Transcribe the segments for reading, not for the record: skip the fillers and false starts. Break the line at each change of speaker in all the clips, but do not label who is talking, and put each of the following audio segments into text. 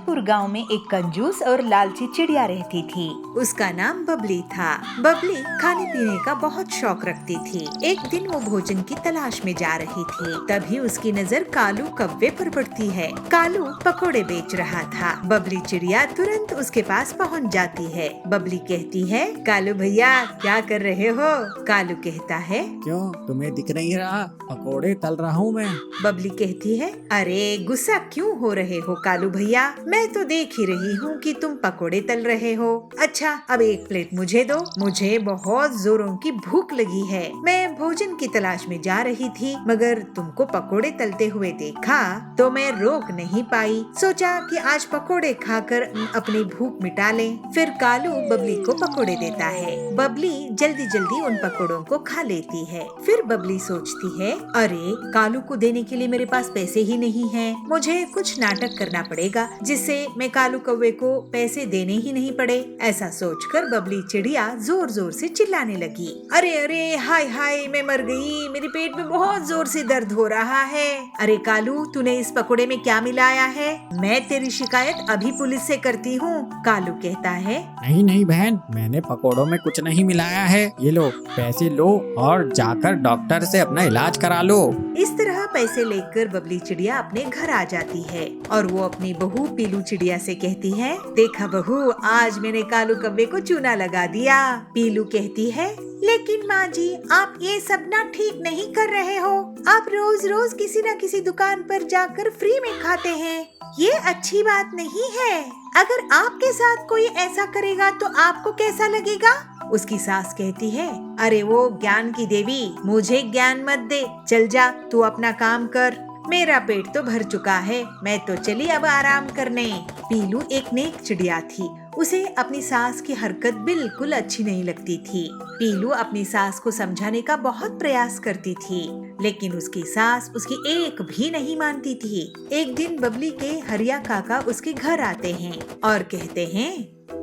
कोल्हापुर गांव में एक कंजूस और लालची चिड़िया रहती थी। उसका नाम बबली था। बबली खाने पीने का बहुत शौक रखती थी। एक दिन वो भोजन की तलाश में जा रही थी, तभी उसकी नजर कालू कौवे पर पड़ती है। कालू पकोड़े बेच रहा था। बबली चिड़िया तुरंत उसके पास पहुंच जाती है। बबली कहती है, कालू भैया क्या कर रहे हो? कालू कहता है,
क्यों, तुम्हें दिख नहीं रहा? पकोड़े तल रहा हूँ मैं।
बबली कहती है, अरे गुस्सा क्यों हो रहे हो कालू भैया, मैं तो देख ही रही हूँ कि तुम पकोड़े तल रहे हो। अच्छा अब एक प्लेट मुझे दो, मुझे बहुत जोरों की भूख लगी है। मैं भोजन की तलाश में जा रही थी, मगर तुमको पकोड़े तलते हुए देखा तो मैं रोक नहीं पाई। सोचा कि आज पकोड़े खाकर अपनी भूख मिटा लें। फिर कालू बबली को पकोड़े देता है। बबली जल्दी जल्दी उन पकोड़ों को खा लेती है। फिर बबली सोचती है, अरे कालू को देने के लिए मेरे पास पैसे ही नहीं हैं। मुझे कुछ नाटक करना पड़ेगा जिससे मैं कालू कौवे को पैसे देने ही नहीं पड़े। ऐसा सोचकर बबली चिड़िया जोर जोर से चिल्लाने लगी, अरे अरे हाय हाय मैं मर गई, मेरे पेट में बहुत जोर से दर्द हो रहा है। अरे कालू तूने इस पकोड़े में क्या मिलाया है? मैं तेरी शिकायत अभी पुलिस से करती हूँ। कालू कहता है,
नहीं नहीं बहन, मैंने पकोड़ों में कुछ नहीं मिलाया है। ये लो पैसे लो और जाकर डॉक्टर से अपना इलाज करा लो।
इस तरह पैसे लेकर बबली चिड़िया अपने घर आ जाती है और वो अपनी बहू पीलू चिड़िया से कहती है, देखा बहू आज मैंने कालू कौवे को चूना लगा दिया। पीलू कहती है, लेकिन माँ जी आप ये सब ना ठीक नहीं कर रहे हो। आप रोज रोज किसी न किसी दुकान पर जाकर फ्री में खाते हैं, ये अच्छी बात नहीं है। अगर आपके साथ कोई ऐसा करेगा तो आपको कैसा लगेगा? उसकी सास कहती है, अरे वो ज्ञान की देवी, मुझे ज्ञान मत दे, चल जा तू अपना काम कर, मेरा पेट तो भर चुका है, मैं तो चली अब आराम करने। पीलू एक नेक चिड़िया थी, उसे अपनी सास की हरकत बिल्कुल अच्छी नहीं लगती थी। पीलू अपनी सास को समझाने का बहुत प्रयास करती थी, लेकिन उसकी सास उसकी एक भी नहीं मानती थी। एक दिन बबली के हरिया काका उसके घर आते हैं और कहते हैं,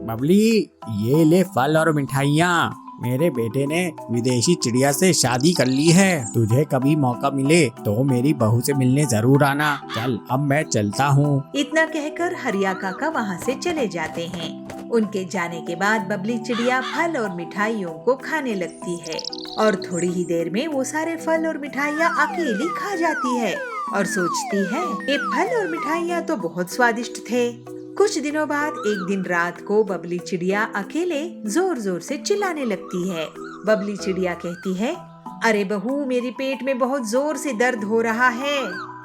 बबली ये ले फल और मिठाइयाँ, मेरे बेटे ने विदेशी चिड़िया से शादी कर ली है। तुझे कभी मौका मिले तो मेरी बहू से मिलने जरूर आना। चल अब मैं चलता हूँ।
इतना कहकर हरिया काका वहाँ से चले जाते हैं। उनके जाने के बाद बबली चिड़िया फल और मिठाइयों को खाने लगती है और थोड़ी ही देर में वो सारे फल और मिठाइयाँ अकेली खा जाती है और सोचती है, ये फल और मिठाइयाँ तो बहुत स्वादिष्ट थे। कुछ दिनों बाद एक दिन रात को बबली चिड़िया अकेले जोर जोर से चिल्लाने लगती है। बबली चिड़िया कहती है, अरे बहू मेरे पेट में बहुत जोर से दर्द हो रहा है,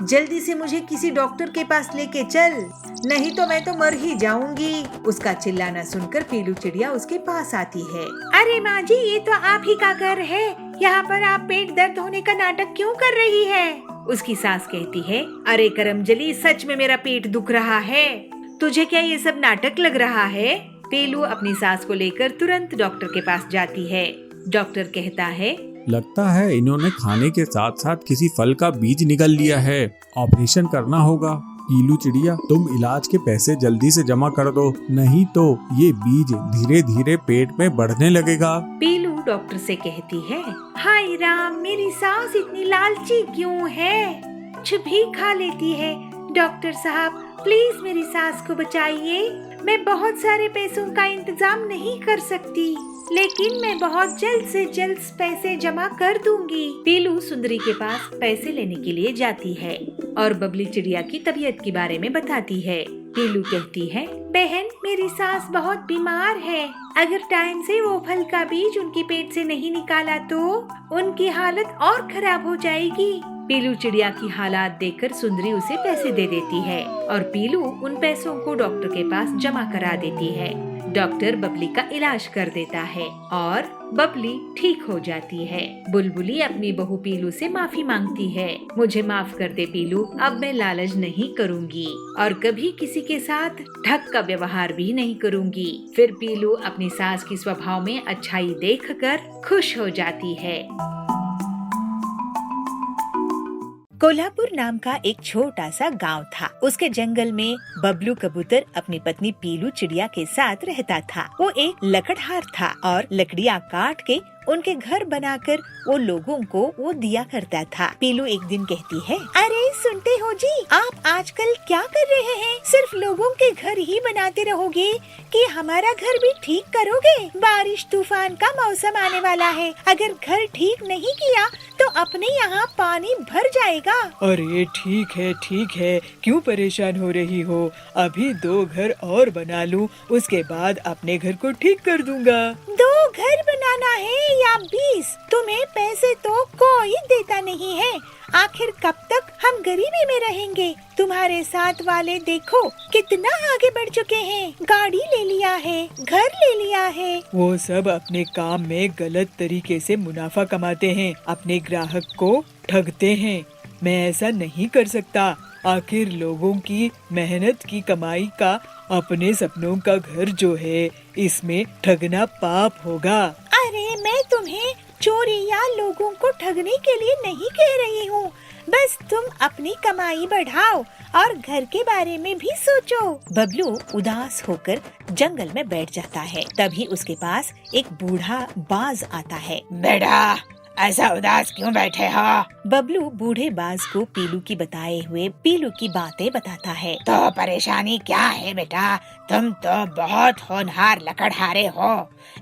जल्दी से मुझे किसी डॉक्टर के पास लेके चल, नहीं तो मैं तो मर ही जाऊंगी। उसका चिल्लाना सुनकर पीलू चिड़िया उसके पास आती है। अरे माँ जी ये तो आप ही का घर है, यहाँ पर आप पेट दर्द होने का नाटक क्यों कर रही है? उसकी सास कहती है, अरे करमजली सच में मेरा पेट दुख रहा है, तुझे क्या ये सब नाटक लग रहा है? पीलू अपनी सास को लेकर तुरंत डॉक्टर के पास जाती है। डॉक्टर कहता है,
लगता है इन्होंने खाने के साथ साथ किसी फल का बीज निगल लिया है, ऑपरेशन करना होगा। पीलू चिड़िया तुम इलाज के पैसे जल्दी से जमा कर दो, नहीं तो ये बीज धीरे धीरे पेट में बढ़ने लगेगा।
पीलू डॉक्टर से कहती है, हाय राम मेरी सास इतनी लालची क्यों है, कुछ भी खा लेती है। डॉक्टर साहब प्लीज मेरी सास को बचाइए, मैं बहुत सारे पैसों का इंतजाम नहीं कर सकती, लेकिन मैं बहुत जल्द से जल्द पैसे जमा कर दूंगी। पीलू सुंदरी के पास पैसे लेने के लिए जाती है और बबली चिड़िया की तबीयत के बारे में बताती है। पीलू कहती है, बहन मेरी सास बहुत बीमार है, अगर टाइम से वो फल का बीज उनके पेट से नहीं निकाला तो उनकी हालत और खराब हो जाएगी। पीलू चिड़िया की हालात देखकर सुंदरी उसे पैसे दे देती है और पीलू उन पैसों को डॉक्टर के पास जमा करा देती है। डॉक्टर बबली का इलाज कर देता है और बबली ठीक हो जाती है। बुलबुली अपनी बहू पीलू से माफी मांगती है, मुझे माफ कर दे पीलू, अब मैं लालच नहीं करूँगी और कभी किसी के साथ ठग का व्यवहार भी नहीं करूँगी। फिर पीलू अपनी सास की स्वभाव में अच्छाई देखकर खुश हो जाती है। कोल्हापुर नाम का एक छोटा सा गांव था। उसके जंगल में बबलू कबूतर अपनी पत्नी पीलू चिड़िया के साथ रहता था। वो एक लकड़हार था और लकड़ियाँ काट के उनके घर बनाकर वो लोगों को वो दिया करता था। पीलू एक दिन कहती है, अरे सुनते हो जी, आप आजकल क्या कर रहे हैं? सिर्फ लोगों के घर ही बनाते रहोगे कि हमारा घर भी ठीक करोगे? बारिश तूफान का मौसम आने वाला है, अगर घर ठीक नहीं किया तो अपने यहाँ पानी भर जाएगा।
अरे ठीक है, क्यों परेशान हो रही हो? अभी 2 घर और बना लूं, उसके बाद अपने घर को ठीक कर दूंगा।
2 घर बनाना है या 20? तुम्हें पैसे तो कोई देता नहीं है, आखिर कब तक हम गरीबी में रहेंगे? तुम्हारे साथ वाले देखो कितना आगे बढ़ चुके हैं, गाड़ी ले लिया है, घर ले लिया है।
वो सब अपने काम में गलत तरीके से मुनाफा कमाते हैं, अपने ग्राहक को ठगते हैं। मैं ऐसा नहीं कर सकता। आखिर लोगों की मेहनत की कमाई का अपने सपनों का घर जो है, इसमें ठगना पाप होगा।
अरे मैं तुम्हें चोरी या लोगों को ठगने के लिए नहीं कह रही हूँ, बस तुम अपनी कमाई बढ़ाओ और घर के बारे में भी सोचो। बबलू उदास होकर जंगल में बैठ जाता है। तभी उसके पास एक बूढ़ा बाज आता है।
बेटा, ऐसा उदास क्यों बैठे हो?
बबलू बूढ़े बाज को पीलू की बताए हुए पीलू की बातें बताता है।
तो परेशानी क्या है बेटा? तुम तो बहुत होनहार लकड़हारे हो,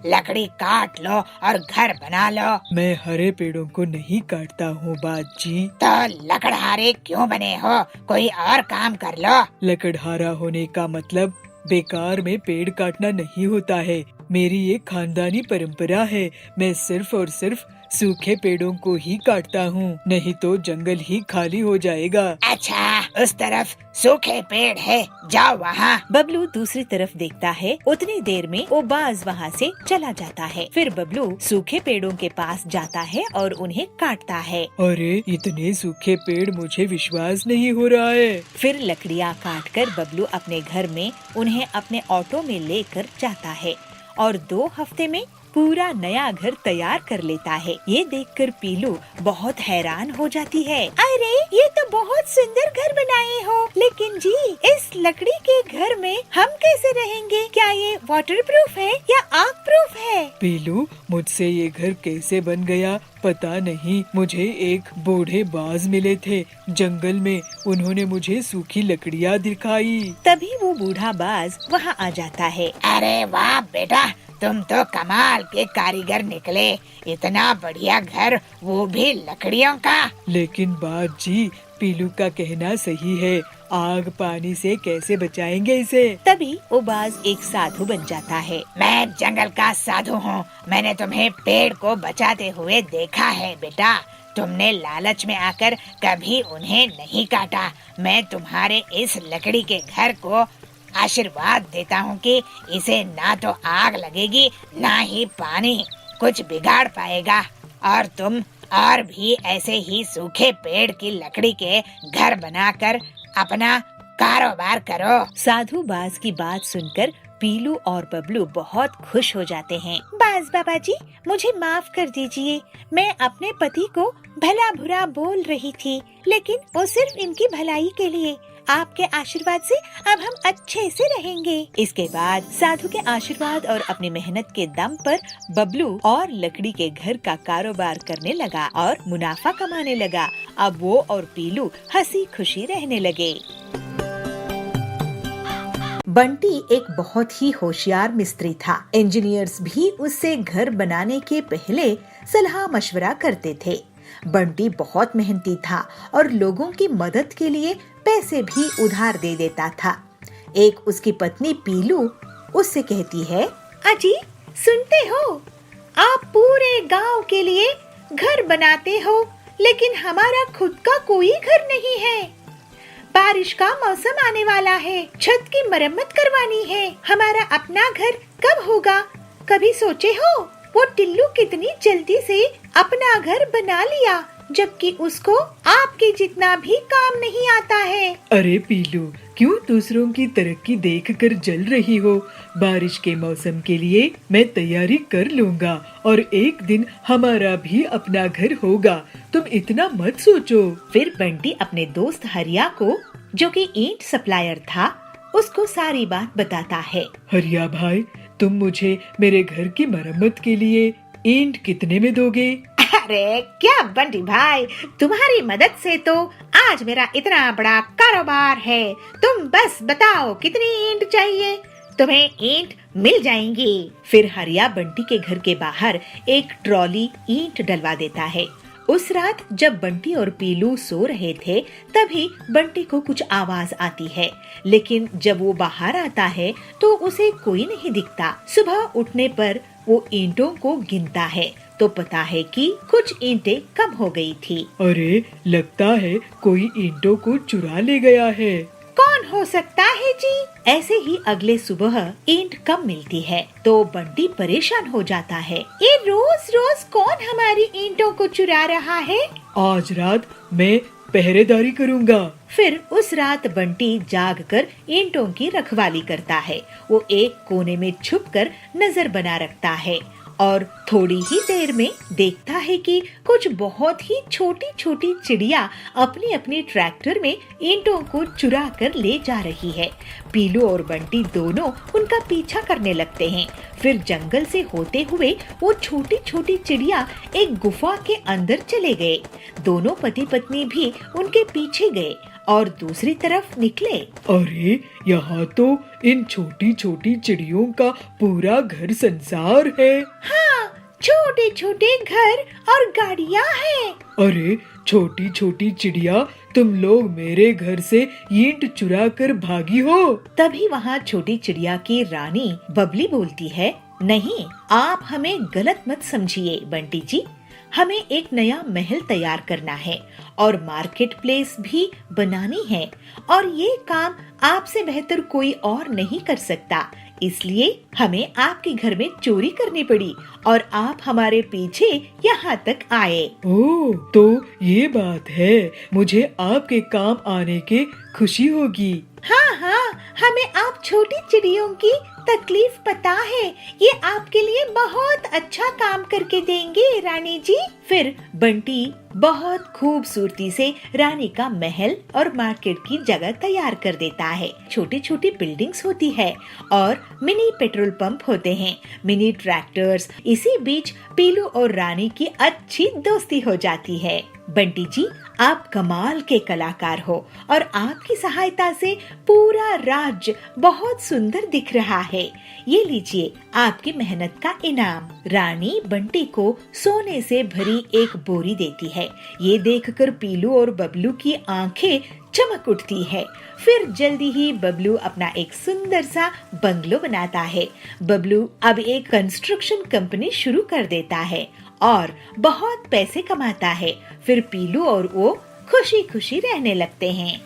लकड़ी काट लो और घर बना लो।
मैं हरे पेड़ों को नहीं काटता हूँ बाजी।
तो लकड़हारे क्यों बने हो? कोई और काम कर लो।
लकड़हारा होने का मतलब बेकार में पेड़ काटना नहीं होता है। मेरी ये खानदानी परंपरा है। मैं सिर्फ और सिर्फ सूखे पेड़ों को ही काटता हूँ, नहीं तो जंगल ही खाली हो जाएगा।
अच्छा, उस तरफ सूखे पेड़ है, जाओ वहाँ।
बबलू दूसरी तरफ देखता है। उतनी देर में वो बाज वहाँ से चला जाता है। फिर बबलू सूखे पेड़ों के पास जाता है और उन्हें काटता है।
अरे इतने सूखे पेड़, मुझे विश्वास नहीं हो रहा है।
फिर लकड़ियाँ काट कर बबलू अपने घर में उन्हें अपने ऑटो में लेकर जाता है और 2 हफ्ते में पूरा नया घर तैयार कर लेता है। ये देखकर पीलू बहुत हैरान हो जाती है। अरे ये तो बहुत सुंदर घर बनाए हो, लेकिन जी इस लकड़ी के घर में हम कैसे रहेंगे? क्या ये वाटरप्रूफ है या आग प्रूफ है?
पीलू, मुझसे ये घर कैसे बन गया पता नहीं। मुझे एक बूढ़े बाज मिले थे जंगल में, उन्होंने मुझे सूखी लकड़ियाँ दिखाई।
तभी वो बूढ़ा बाज वहाँ आ जाता है।
अरे वाह बेटा, तुम तो कमाल के कारीगर निकले। इतना बढ़िया घर, वो भी लकड़ियों का।
लेकिन बाजी, पीलू का कहना सही है, आग पानी से कैसे बचाएंगे इसे?
तभी वो बाज एक साधु बन जाता है।
मैं जंगल का साधु हूँ। मैंने तुम्हें पेड़ को बचाते हुए देखा है बेटा। तुमने लालच में आकर कभी उन्हें नहीं काटा। मैं तुम्हारे इस लकड़ी के घर को आशीर्वाद देता हूँ कि इसे ना तो आग लगेगी, ना ही पानी कुछ बिगाड़ पाएगा, और तुम और भी ऐसे ही सूखे पेड़ की लकड़ी के घर बनाकर अपना कारोबार करो।
साधु बाज की बात सुनकर पीलू और बबलू बहुत खुश हो जाते हैं। बाज बाबा जी, मुझे माफ कर दीजिए। मैं अपने पति को भला बुरा बोल रही थी, लेकिन वो सिर्फ इनकी भलाई के लिए। आपके आशीर्वाद से अब हम अच्छे से रहेंगे। इसके बाद साधु के आशीर्वाद और अपनी मेहनत के दम पर बबलू और लकड़ी के घर का कारोबार करने लगा और मुनाफा कमाने लगा। अब वो और पीलू हंसी खुशी रहने लगे। बंटी एक बहुत ही होशियार मिस्त्री था। इंजीनियर्स भी उससे घर बनाने के पहले सलाह मशवरा करते थे। बंटी बहुत मेहनती था और लोगों की मदद के लिए पैसे भी उधार दे देता था। एक उसकी पत्नी पीलू उससे कहती है, अजी सुनते हो, आप पूरे गांव के लिए घर बनाते हो, लेकिन हमारा खुद का कोई घर नहीं है। बारिश का मौसम आने वाला है, छत की मरम्मत करवानी है। हमारा अपना घर कब होगा? कभी सोचे हो? वो टिल्लू कितनी जल्दी से अपना घर बना लिया, जबकि उसको आपके जितना भी काम नहीं आता है।
अरे पीलू, क्यों दूसरों की तरक्की देखकर जल रही हो? बारिश के मौसम के लिए मैं तैयारी कर लूँगा और एक दिन हमारा भी अपना घर होगा। तुम इतना मत सोचो।
फिर बंटी अपने दोस्त हरिया को, जो कि ईंट सप्लायर था, उसको सारी बात बताता है।
हरिया भाई, तुम मुझे मेरे घर की मरम्मत के लिए ईंट कितने में दोगे?
अरे क्या बंटी भाई, तुम्हारी मदद से तो आज मेरा इतना बड़ा कारोबार है। तुम बस बताओ कितनी ईंट चाहिए, तुम्हें ईंट मिल जाएंगी। फिर हरिया बंटी के घर के बाहर एक ट्रॉली ईंट डलवा देता है। उस रात जब बंटी और पीलू सो रहे थे तभी बंटी को कुछ आवाज आती है, लेकिन जब वो बाहर आता है तो उसे कोई नहीं दिखता। सुबह उठने पर वो ईंटों को गिनता है तो पता है कि कुछ ईंटें कम हो गई थी।
अरे लगता है कोई ईंटों को चुरा ले गया है।
कौन हो सकता है जी? ऐसे ही अगले सुबह ईंट कम मिलती है तो बंटी परेशान हो जाता है। ये रोज रोज कौन हमारी ईंटों को चुरा रहा है?
आज रात मैं पहरेदारी करूंगा।
फिर उस रात बंटी जागकर ईंटों की रखवाली करता है। वो एक कोने में छुपकर नजर बना रखता है और थोड़ी ही देर में देखता है कि कुछ बहुत ही छोटी छोटी चिड़िया अपनी अपनी ट्रैक्टर में ईंटों को चुरा कर ले जा रही है। पीलू और बंटी दोनों उनका पीछा करने लगते हैं। फिर जंगल से होते हुए वो छोटी छोटी चिड़िया एक गुफा के अंदर चले गए। दोनों पति पत्नी भी उनके पीछे गए और दूसरी तरफ निकले।
अरे यहाँ तो इन छोटी छोटी चिड़ियों का पूरा घर संसार है।
हाँ, छोटे छोटे घर और गाड़ियाँ हैं।
अरे छोटी छोटी चिड़िया, तुम लोग मेरे घर से ईंट चुरा कर भागी हो।
तभी वहाँ छोटी चिड़िया की रानी बबली बोलती है, नहीं, आप हमें गलत मत समझिए बंटी जी। हमें एक नया महल तैयार करना है और मार्केट प्लेस भी बनानी है और ये काम आपसे बेहतर कोई और नहीं कर सकता। इसलिए हमें आपके घर में चोरी करनी पड़ी और आप हमारे पीछे यहाँ तक आए।
ओह, तो ये बात है। मुझे आपके काम आने की खुशी होगी।
हाँ हाँ, हमें आप छोटी चिड़ियों की तकलीफ पता है। ये आपके लिए बहुत अच्छा काम करके देंगे रानी जी। फिर बंटी बहुत खूबसूरती से रानी का महल और मार्केट की जगह तैयार कर देता है। छोटी छोटी बिल्डिंग्स होती है और मिनी पेट्रोल पंप होते हैं, मिनी ट्रैक्टर्स। इसी बीच पीलू और रानी की अच्छी दोस्ती हो जाती है। बंटी जी, आप कमाल के कलाकार हो और आपकी सहायता से पूरा राज्य बहुत सुंदर दिख रहा है। ये लीजिए आपकी मेहनत का इनाम। रानी बंटी को सोने से भरी एक बोरी देती है। ये देखकर पीलू और बबलू की आंखें चमक उठती है। फिर जल्दी ही बबलू अपना एक सुंदर सा बंगलो बनाता है। बबलू अब एक कंस्ट्रक्शन कंपनी शुरू कर देता है और बहुत पैसे कमाता है। फिर पीलू और वो खुशी खुशी रहने लगते हैं।